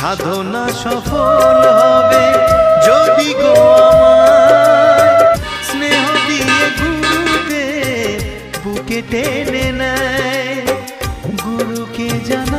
সাধনা সফল হবে যদি গো আমায় স্নেহ দিয়ে গুরুদেব বুকে টেনে নেয়। গুরুকে জানা